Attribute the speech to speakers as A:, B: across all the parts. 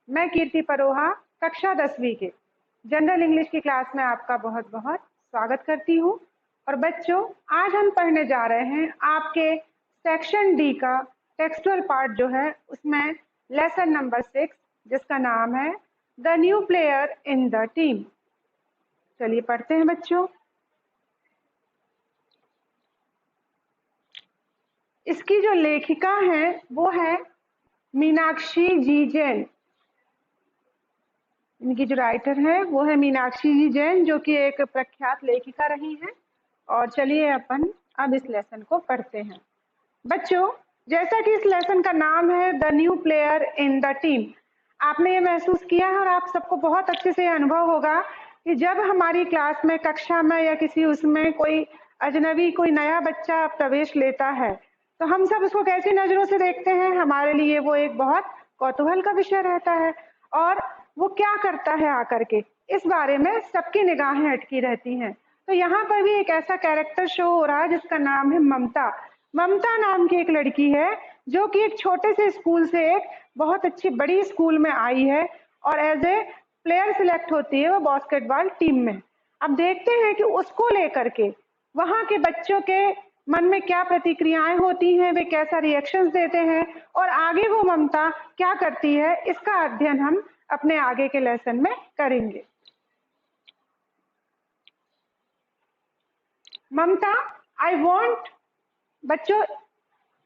A: मैं कीर्ति परोहा कक्षा 10वीं के जनरल इंग्लिश की क्लास में आपका बहुत बहुत स्वागत करती हूँ। और बच्चों, आज हम पढ़ने जा रहे हैं आपके सेक्शन डी का टेक्सचुअल पार्ट जो है, उसमें लेसन नंबर 6 जिसका नाम है the new player in the team. चलिए पढ़ते हैं बच्चों। इसकी जो लेखिका है वो है मीनाक्षी जी जैन। इनकी जो राइटर है वो है मीनाक्षी जी जैन, जो कि एक प्रख्यात लेखिका रही हैं। और चलिए अपन अब इस लेसन को पढ़ते हैं। बच्चों, जैसा कि इस लेसन का नाम है the new player in the team, आपने ये महसूस किया है और आप सबको बहुत अच्छे से अनुभव होगा कि जब हमारी क्लास में, कक्षा में या किसी उसमें कोई अजनबी, कोई नया बच्चा प्रवेश लेता है तो हम सब उसको कैसी नजरों से देखते हैं। हमारे लिए वो एक बहुत कौतूहल का विषय रहता है और वो क्या करता है आकर के, इस बारे में सबकी निगाहें अटकी रहती हैं। तो यहाँ पर भी एक ऐसा कैरेक्टर शो हो रहा है जिसका नाम है ममता। ममता नाम की एक लड़की है जो कि एक छोटे से स्कूल से एक बहुत अच्छी बड़ी स्कूल में आई है और एज ए प्लेयर सिलेक्ट होती है वो बास्केटबॉल टीम में। अब देखते हैं कि उसको लेकर के वहां के बच्चों के मन में क्या प्रतिक्रियाएं होती हैं, वे कैसा रिएक्शंस देते हैं और आगे वो ममता क्या करती है, इसका अध्ययन हम अपने आगे के लेसन में करेंगे। ममता, आई वॉन्ट, बच्चों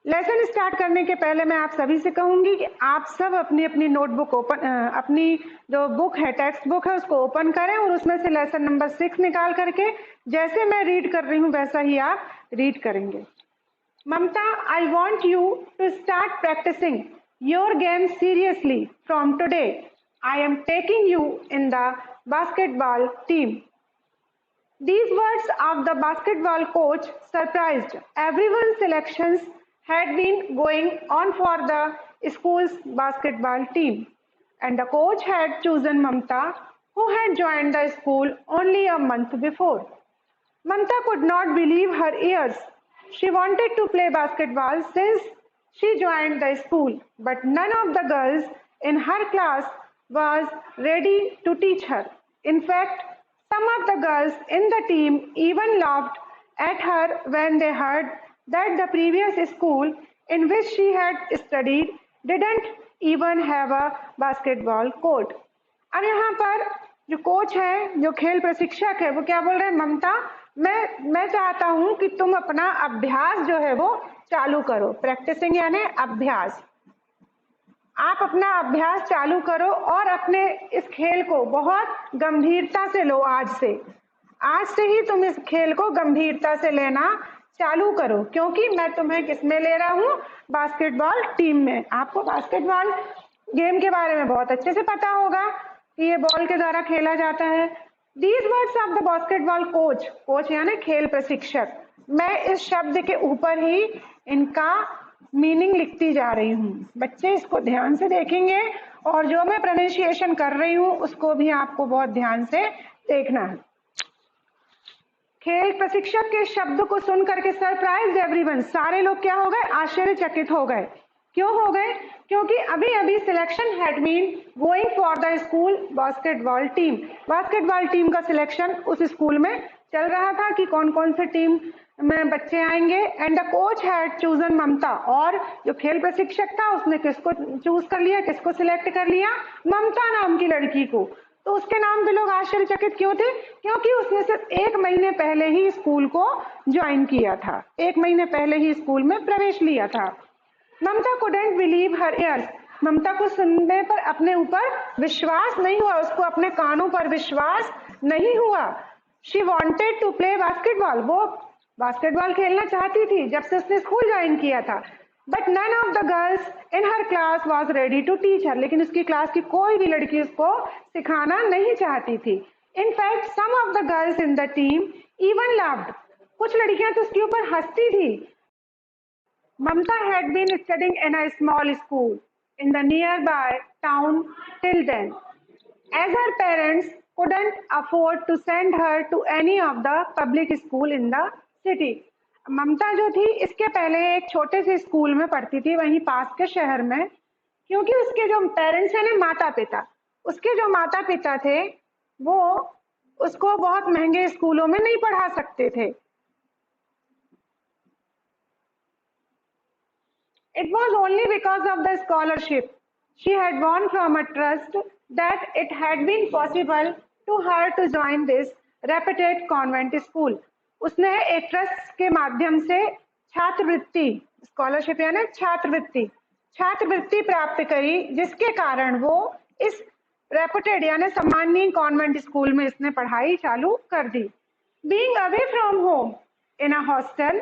A: लेसन स्टार्ट करने के पहले मैं आप सभी से कहूंगी कि आप सब अपनी अपनी नोटबुक ओपन, अपनी जो बुक है, टेक्स्ट बुक है, उसको ओपन करें और उसमें से लेसन नंबर 6 निकाल करके जैसे मैं रीड कर रही हूं वैसा ही आप रीड करेंगे। Mamta, I want you to start practising your game seriously from today. I am taking you in the basketball team. These words of the basketball coach surprised everyone. Selections had been going on for the school's basketball team, and the coach had chosen Mamta, who had joined the school only a month before. Mamta could not believe her ears. She wanted to play basketball since she joined the school, but none of the girls in her class was ready to teach her. In fact, some of the girls in the team even laughed at her when they heard that the previous school in which she had studied didn't even have a basketball court. अब यहाँ पर जो coach है, जो खेल प्रशिक्षक है, वो क्या बोल रहे हैं, ममता मैं चाहता हूं कि तुम अपना अभ्यास जो है वो चालू करो। प्रैक्टिसिंग यानी अभ्यास। आप अपना अभ्यास चालू करो और अपने इस खेल को बहुत गंभीरता से लो। आज से ही तुम इस खेल को गंभीरता से लेना चालू करो, क्योंकि मैं तुम्हें किसमें ले रहा हूँ, बास्केटबॉल टीम में। आपको बास्केटबॉल गेम के बारे में बहुत अच्छे से पता होगा कि ये बॉल के द्वारा खेला जाता है। These words of the basketball coach, coach यानी खेल प्रशिक्षक, मैं इस शब्द के ऊपर ही इनका मीनिंग लिखती जा रही हूँ। बच्चे इसको ध्यान से देखेंगे और जो मैं प्रोनाउंसिएशन कर रही हूँ उसको भी आपको बहुत ध्यान से देखना है। खेल प्रशिक्षक के शब्द को सुन करके सरप्राइज एवरीवन, सारे लोग क्या हो गए, आश्चर्यचकित हो गए। क्यों हो गए, क्योंकि अभी अभी selection had been going for the school basketball team. Basketball team का सिलेक्शन उस स्कूल में चल रहा था कि कौन कौन से टीम में बच्चे आएंगे। And the coach had chosen Mamta, और जो खेल प्रशिक्षक था उसने किसको चूज कर लिया, किसको सिलेक्ट कर लिया, ममता नाम की लड़की को। तो उसके नाम पे लोग आश्चर्यचकित क्यों थे, क्योंकि उसने सिर्फ 1 महीने पहले ही स्कूल को ज्वाइन किया था, 1 महीने पहले ही स्कूल में प्रवेश लिया था। ममता couldn't believe her ears, ममता को सुनने पर अपने ऊपर विश्वास नहीं हुआ, उसको अपने कानों पर विश्वास नहीं हुआ। She wanted to play basketball, वो बास्केटबॉल खेलना चाहती थी जब से उसने स्कूल ज्वाइन किया था। But none of the girls in her class was ready to teach her, लेकिन उसकी क्लास की कोई भी लड़की उसको सिखाना नहीं चाहती थी। In fact some of the girls in the team even laughed, कुछ लड़कियां तो उसके ऊपर हंसती थी। Mamta had been studying in a small school in the nearby town till then, as her parents couldn't afford to send her to any of the public school in the city. ममता जो थी इसके पहले एक छोटे से school में पढ़ती थी वहीं पास के शहर में, क्योंकि उसके जो पेरेंट्स है ना, माता पिता, उसके जो माता पिता थे वो उसको बहुत महंगे स्कूलों में नहीं पढ़ा सकते थे। It was only because of the scholarship she had won from a trust that it had been possible to her to join this reputed convent school. उसने एक ट्रस्ट के माध्यम से छात्रवृत्ति, स्कॉलरशिप यानी छात्रवृत्ति प्राप्त करी, जिसके कारण वो इस रेपुटेड यानी सम्मानीय कॉन्वेंट स्कूल में इसने पढ़ाई चालू कर दी। Being away from home in a hostel,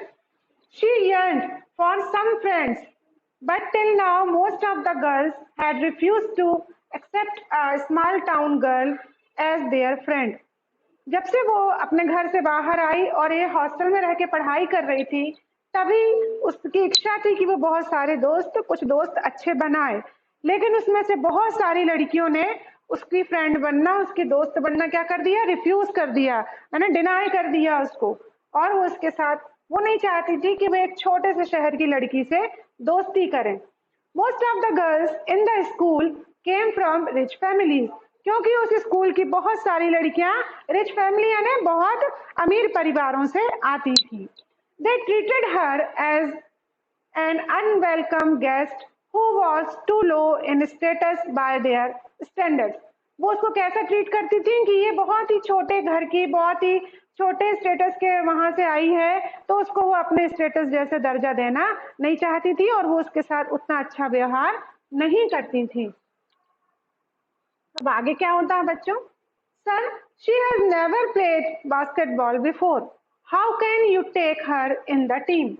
A: she yearned for some friends, but till now most of the girls had refused to accept a small town girl as their friend. जब से वो अपने घर से बाहर आई और ये हॉस्टल में रह के पढ़ाई कर रही थी, तभी उसकी इच्छा थी कि वो बहुत सारे कुछ दोस्त अच्छे बनाए, लेकिन उसमें से बहुत सारी लड़कियों ने उसकी फ्रेंड बनना, उसकी दोस्त बनना क्या कर दिया, रिफ्यूज कर दिया, मैंने डिनाई कर दिया उसको, और वो उसके साथ वो नहीं चाहती थी कि वो एक छोटे से शहर की लड़की से दोस्ती करें। Most of the girls in the school came from rich families, क्योंकि उस स्कूल की बहुत सारी लड़कियां रिच फैमिली यानी बहुत अमीर परिवारों से आती थी। They treated her as an unwelcome guest who was too low in status by their standards. वो उसको कैसा ट्रीट करती थी कि ये बहुत ही छोटे घर की, बहुत ही छोटे स्टेटस के वहां से आई है, तो उसको वो अपने स्टेटस जैसे दर्जा देना नहीं चाहती थी और वो उसके साथ उतना अच्छा व्यवहार नहीं करती थी। अब आगे क्या होता है बच्चों? Sir, she has never played basketball before, how can you take her in the team?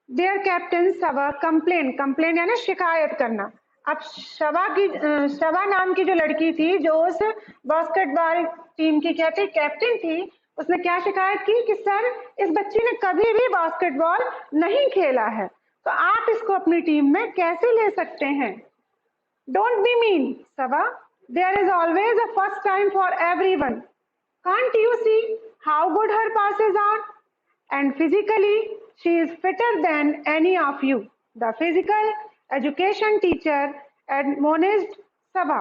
A: Their captain Shaba complain यानी शिकायत करना। अब शबा नाम की जो लड़की थी, जो उस बास्केटबॉल टीम की क्या थी, कैप्टन थी, उसने क्या शिकायत की कि सर, इस बच्ची ने कभी भी बास्केटबॉल नहीं खेला है, तो आप इसको अपनी टीम में कैसे ले सकते हैं? Don't be mean Shaba, there is always a first time for everyone, can't you see how good her passes are? And physically she is fitter than any of you, the physical education teacher admonished Sabha.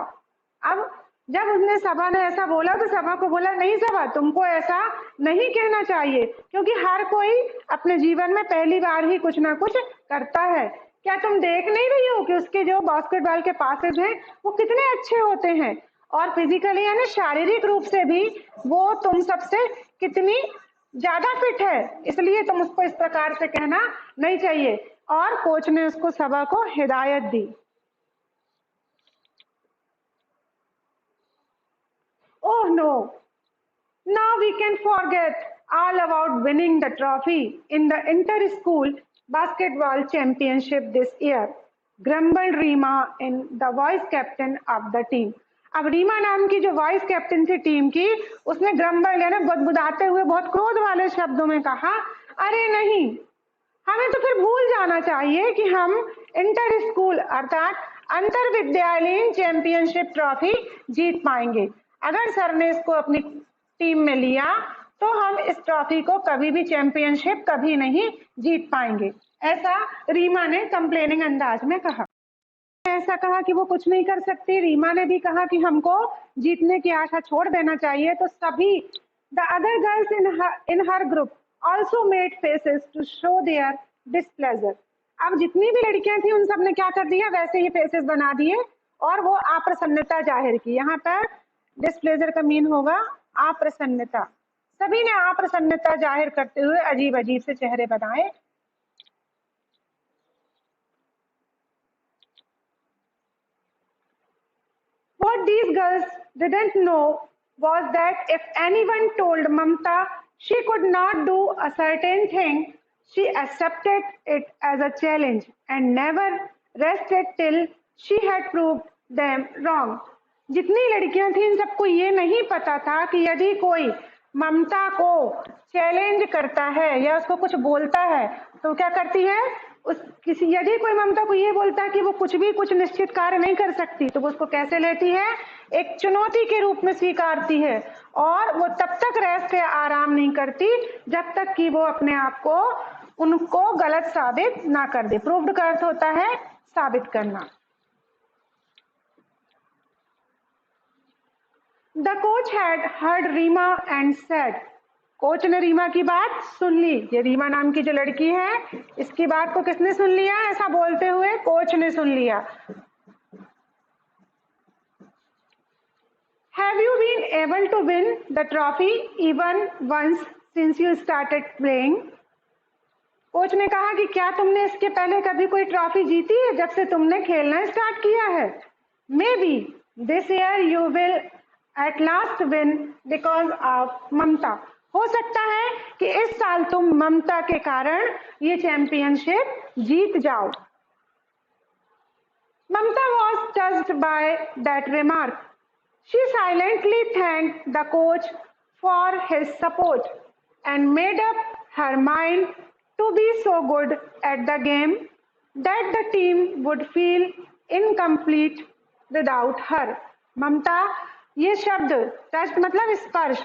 A: अब जब उसने सभा ने ऐसा बोला तो सभा को बोला, नहीं सभा, तुमको ऐसा नहीं कहना चाहिए, क्योंकि हर कोई अपने जीवन में पहली बार ही कुछ ना कुछ करता है। क्या तुम देख नहीं रही हो कि उसके जो बास्केटबॉल के पासेस हैं वो कितने अच्छे होते हैं, और फिजिकली यानी शारीरिक रूप से भी वो तुम सबसे कितनी ज्यादा फिट है, इसलिए तुम उसको इस प्रकार से कहना नहीं चाहिए। और कोच ने उसको सभा को हिदायत दी। Oh no, now we can forget all about winning the trophy in the inter-school basketball championship this year, grumbled Rima in the vice captain of the team. अब रीमा नाम की जो वाइस कैप्टन थी टीम की, उसने ग्रम्बल यानी बुदबुदाते हुए बहुत क्रोध वाले शब्दों में कहा, अरे नहीं, हमें तो फिर भूल जाना चाहिए कि हम इंटर स्कूल अर्थात अंतर विद्यालयीन चैंपियनशिप ट्रॉफी जीत पाएंगे। अगर सर ने इसको अपनी टीम में लिया तो हम इस ट्रॉफी को कभी भी चैंपियनशिप कभी नहीं जीत पाएंगे, ऐसा रीमा ने कंप्लेनिंग अंदाज में कहा। ऐसा कहा कि वो कुछ नहीं कर सकती। रीमा ने भी कहा कि हमको जीतने की आशा छोड़ देना चाहिए। तो सभी the other girls in her group also made faces to show their displeasure. अब जितनी भी लड़कियां थी उन सब ने क्या कर दिया, वैसे ही फेसेस बना दिए और वो अप्रसन्नता जाहिर की। यहाँ पर डिस्प्लेजर का मीन होगा अप्रसन्नता। सभी ने अप्रसन्नता जाहिर करते हुए अजीब अजीब से चेहरे बनाए। What these girls didn't know was that if anyone told Mamta she could not do a certain thing, she accepted it as a challenge and never rested till she had proved them wrong. जितनी लड़कियां थी इन सबको ये नहीं पता था कि यदि कोई ममता को चैलेंज करता है या उसको कुछ बोलता है तो क्या करती है, यदि कोई ममता को ये बोलता है कि वो कुछ निश्चित कार्य नहीं कर सकती तो वो उसको कैसे लेती है, एक चुनौती के रूप में स्वीकारती है और वो तब तक रेस्ट या आराम नहीं करती जब तक कि वो अपने आप को उनको गलत साबित ना कर दे। प्रूव्ड का अर्थ होता है साबित करना। The coach had heard Reema and said, coach ने रीमा की बात सुन ली। ये रीमा नाम की जो लड़की है, इसकी बात को किसने सुन लिया? ऐसा बोलते हुए कोच ने सुन लिया। Have you been able to win the trophy even once since you started playing? Coach ने कहा कि क्या तुमने इसके पहले कभी कोई ट्रॉफी जीती है जब से तुमने खेलना स्टार्ट किया है? Maybe this year you will at last win because of Mamta. हो सकता है कि इस साल तुम ममता के कारण ये चैंपियनशिप जीत जाओ। Mamta was touched by that remark. She silently thanked the coach for his support and made up her mind to be so good at the game that the team would feel incomplete without her. ममता, ये शब्द touch मतलब स्पर्श,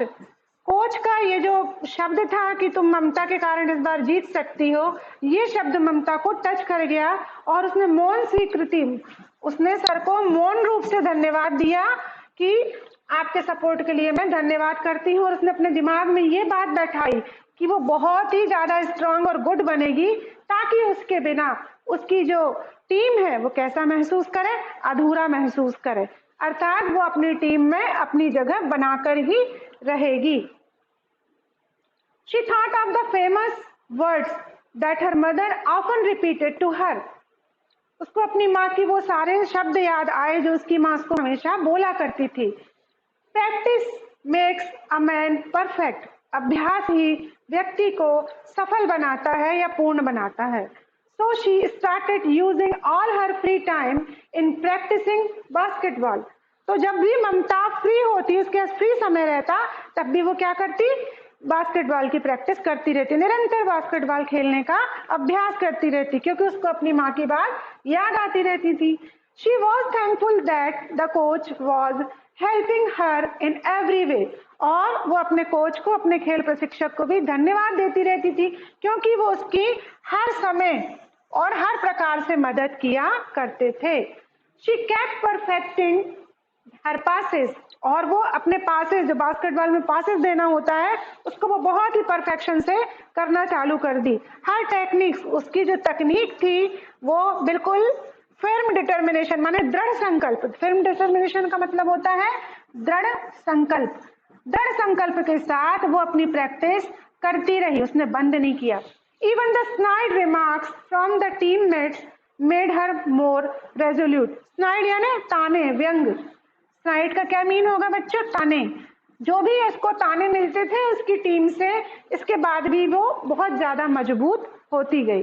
A: coach का ये जो शब्द था कि तुम ममता के कारण इस बार जीत सकती हो, ये शब्द ममता को टच कर गया और उसने मौन स्वीकृति, उसने सर को मौन रूप से धन्यवाद दिया कि आपके सपोर्ट के लिए मैं धन्यवाद करती हूँ। और उसने अपने दिमाग में ये बात बैठाई कि वो बहुत ही ज्यादा स्ट्रांग और गुड बनेगी, ताकि उसके बिना उसकी जो टीम है वो कैसा महसूस करे? अधूरा महसूस करे, अर्थात वो अपनी टीम में अपनी जगह बनाकर ही रहेगी। She thought of the famous words that her mother often repeated to her. उसको अपनी माँ की वो सारे शब्द याद आए जो उसकी माँ उसको हमेशा बोला करती थी। Practice makes a man perfect. अभ्यास ही व्यक्ति को सफल बनाता है या पूर्ण बनाता है। So she started using all her free time in practicing basketball. तो जब भी ममता फ्री होती, उसके पास फ्री समय रहता, तब भी वो क्या करती? बास्केटबॉल की प्रैक्टिस करती रहती, निरंतर बास्केटबॉल खेलने का अभ्यास करती रहती, क्योंकि उसको अपनी माँ की बात याद आती रहती थी। She was thankful that the coach was helping her in every way. और वो अपने कोच को, अपने खेल प्रशिक्षक को भी धन्यवाद देती रहती थी, क्योंकि वो उसकी हर समय और हर प्रकार से मदद किया करते थे। She kept perfecting her passes. और वो अपने पासेस, जो बास्केटबॉल में पासेस देना होता है, उसको वो बहुत ही परफेक्शन से करना चालू कर दी। हर टेक्निक्स, उसकी जो तकनीक थी वो बिल्कुल फर्म डिटर्मिनेशन, माने दृढ़ संकल्प। फर्म डिटर्मिनेशन का मतलब होता है दृढ़ संकल्प। दृढ़ संकल्प के साथ वो अपनी प्रैक्टिस करती रही, उसने बंद नहीं किया। Even the snide remarks from the teammates made her more resolute. Snide यानी ताने, व्यंग। स्नाइड का क्या मीन होगा बच्चों? ताने। जो भी इसको ताने मिलते थे उसकी टीम से, इसके बाद भी वो बहुत ज्यादा मजबूत होती गई।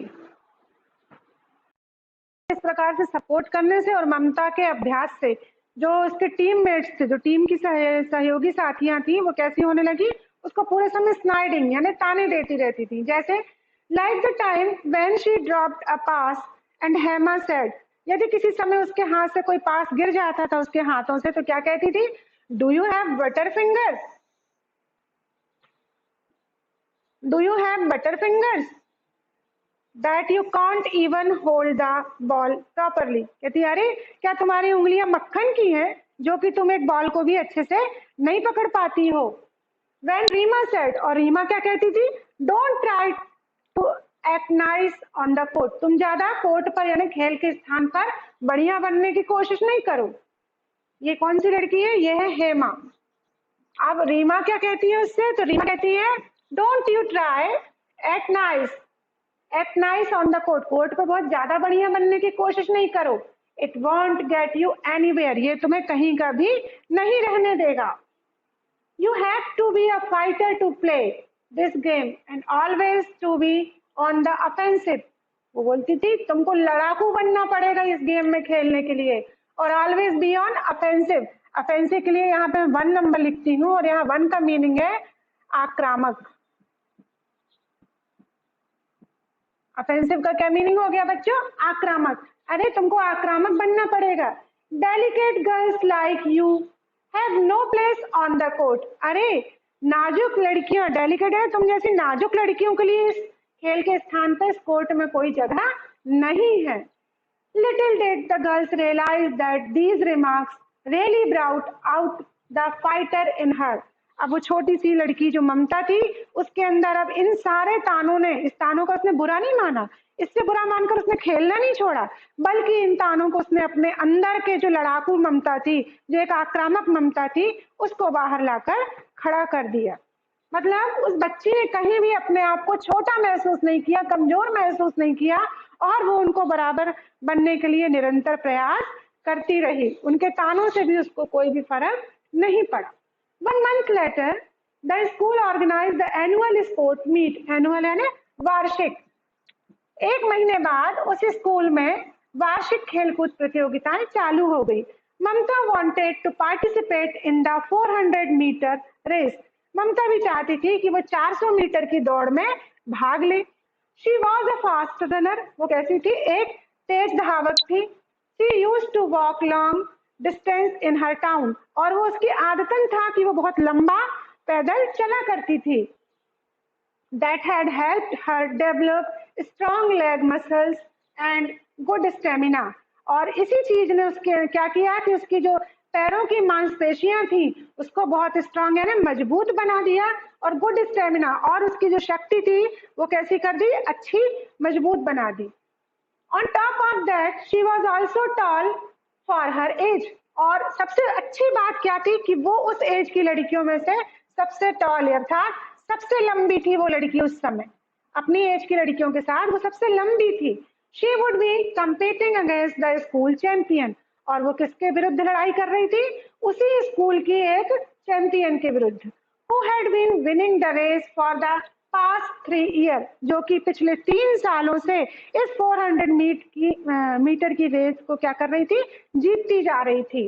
A: इस प्रकार से सपोर्ट करने से और ममता के अभ्यास से जो उसके टीममेट्स थे, जो टीम की सहयोगी साथियां थी, वो कैसी होने लगी? उसको पूरे समय स्नाइडिंग यानी ताने देती रहती थी। जैसे like the time when she dropped a pass and Hema said, यदि किसी समय उसके हाथ से कोई पास गिर जाता था उसके हाथों से, तो क्या कहती थी? Do you have butter fingers? Do you have butter fingers that you can't even hold the ball properly? कहती है, अरे क्या तुम्हारी उंगलियां मक्खन की हैं जो कि तुम एक बॉल को भी अच्छे से नहीं पकड़ पाती हो? When Rima said, और रीमा क्या कहती थी? Don't try to act nice on the court. तुम ज्यादा कोर्ट पर यानी खेल के स्थान पर बढ़िया बनने की कोशिश नहीं करो। ये कौन सी लड़की है? ये है हेमा। अब रीमा क्या कहती है उससे? तो रीमा कहती है don't you try act nice, act nice on the court. Court पर बहुत ज्यादा बढ़िया बनने की कोशिश नहीं करो। It won't get you anywhere, ये तुम्हें कहीं का भी नहीं रहने देगा। You have to be a fighter to play this game and always to be on the offensive. वो बोलती थी तुमको लड़ाकू बनना पड़ेगा इस गेम में खेलने के लिए, और always be on offensive. Offensive के लिए यहाँ पे 1 नंबर लिखती हूँ, और यहाँ 1 का मीनिंग है आक्रामक। ऑफेंसिव का क्या मीनिंग हो गया बच्चों? आक्रामक। अरे तुमको आक्रामक बनना पड़ेगा। Delicate girls like you have no place on the court. अरे नाजुक लड़कियों, डेलिकेट है तुम जैसी नाजुक लड़कियों के लिए इस खेल के स्थान पर, इस कोर्ट में कोई जगह नहीं है। Little did the girls realize that these remarks really brought out the fighter in her. अब वो छोटी सी लड़की जो ममता थी, उसके अंदर अब इन सारे तानों ने, इस तानों का उसने बुरा नहीं माना, इससे बुरा मानकर उसने खेलना नहीं छोड़ा, बल्कि इन तानों को उसने अपने अंदर के जो लड़ाकू ममता थी, जो एक आक्रामक ममता थी, उसको बाहर लाकर खड़ा कर दिया। मतलब उस बच्ची ने कहीं भी अपने आप को छोटा महसूस नहीं किया, कमजोर महसूस नहीं किया, और वो उनको बराबर बनने के लिए निरंतर प्रयास करती रही। उनके तानों से भी उसको कोई भी फर्क नहीं पड़ा। 1 month later, the school organized the annual sports meet. Annual यानी वार्षिक। 1 महीने बाद उस स्कूल में वार्षिक खेलकूद प्रतियोगिताएं चालू हो गई। ममता wanted to participate in the 400 meter race. ममता भी चाहती थी कि वो 400 मीटर की दौड़ में भाग ले। She was a fast runner. वो कैसी थी? एक तेज धावक थी। She used to walk long distance in her town. और वो उसकी आदतन था कि वो बहुत लंबा पैदल चला करती थी। That had helped her develop strong leg muscles and good stamina. और इसी चीज ने उसके क्या किया कि उसकी जो पैरों की मांसपेशियां थी उसको बहुत स्ट्रांग यानी मजबूत बना दिया, और गुड स्टेमिना, और उसकी जो शक्ति थी वो कैसी कर दी? अच्छी मजबूत बना दी। On top of that she was also tall for her age. और सबसे अच्छी बात क्या थी कि वो उस एज की लड़कियों में से सबसे टॉल, अर्थात सबसे लंबी थी वो लड़की उस समय। अपनी एज की लड़कियों के साथ वो सबसे लंबी थी। She would be competing against the school champion. और वो किसके विरुद्ध लड़ाई कर रही थी? उसी स्कूल की एक चैंपियन के विरुद्ध। Who had been winning the race for the past 3 years, जो कि पिछले 3 सालों से इस 400 मीटर की रेस को क्या कर रही थी? जीतती जा रही थी।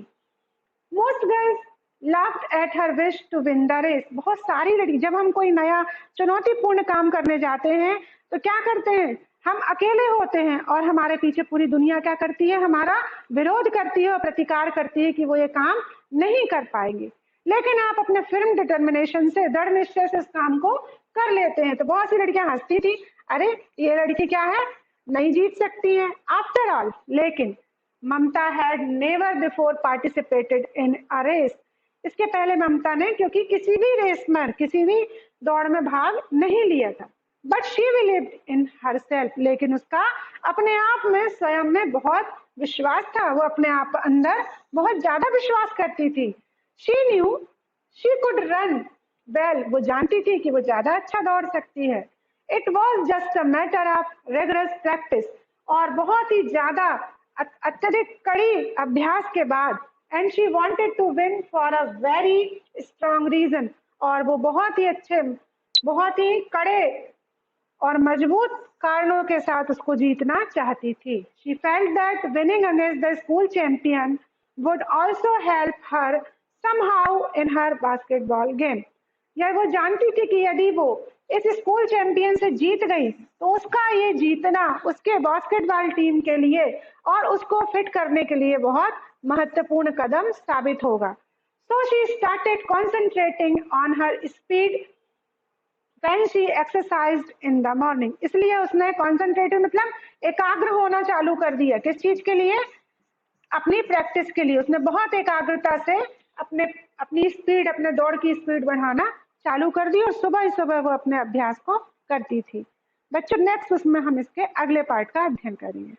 A: Most girls laughed at her wish to win the race. बहुत सारी लड़की, जब हम कोई नया चुनौतीपूर्ण काम करने जाते हैं तो क्या करते हैं? हम अकेले होते हैं और हमारे पीछे पूरी दुनिया क्या करती है? हमारा विरोध करती है और प्रतिकार करती है कि वो ये काम नहीं कर पाएंगे। लेकिन आप अपने फिर्म डिटर्मिनेशन से, दृढ़ निश्चय से इस काम को कर लेते हैं। तो बहुत सी लड़कियां हंसती थी, अरे ये लड़की क्या है, नहीं जीत सकती है आफ्टर ऑल। लेकिन Mamta had never before participated in a race. इसके पहले ममता ने क्योंकि किसी भी रेस में, किसी भी दौड़ में भाग नहीं लिया था। But she believed in herself. लेकिन उसका अपने आप में, स्वयं में बहुत विश्वास था। वो अपने आप अंदर बहुत ज्यादा विश्वास करती थी। She knew she could run well. वो जानती थी कि वो ज्यादा अच्छा दौड़ सकती है। It was just a matter of regular practice. और बहुत ही ज्यादा अत्यधिक कड़ी अभ्यास के बाद, and she wanted to win for a very strong reason. और वो बहुत ही अच्छे, बहुत ही कड़े और मजबूत कारणों के साथ उसको जीतना चाहती थी। She felt that winning against the school champion would also help her somehow in her basketball game. यह वो जानती थी कि यदि वो इस स्कूल चैंपियन से जीत गई तो उसका ये जीतना उसके बास्केटबॉल टीम के लिए और उसको फिट करने के लिए बहुत महत्वपूर्ण कदम साबित होगा। So she started concentrating on her speed when she exercised in the morning. इसलिए उसने concentrated मतलब एकाग्र होना चालू कर दिया। किस चीज के लिए? अपनी प्रैक्टिस के लिए। उसने बहुत एकाग्रता से अपनी स्पीड, अपने दौड़ की स्पीड बढ़ाना चालू कर दी और सुबह ही सुबह वो अपने अभ्यास को करती थी। बच्चों नेक्स्ट उसमें हम इसके अगले पार्ट का अध्ययन करेंगे।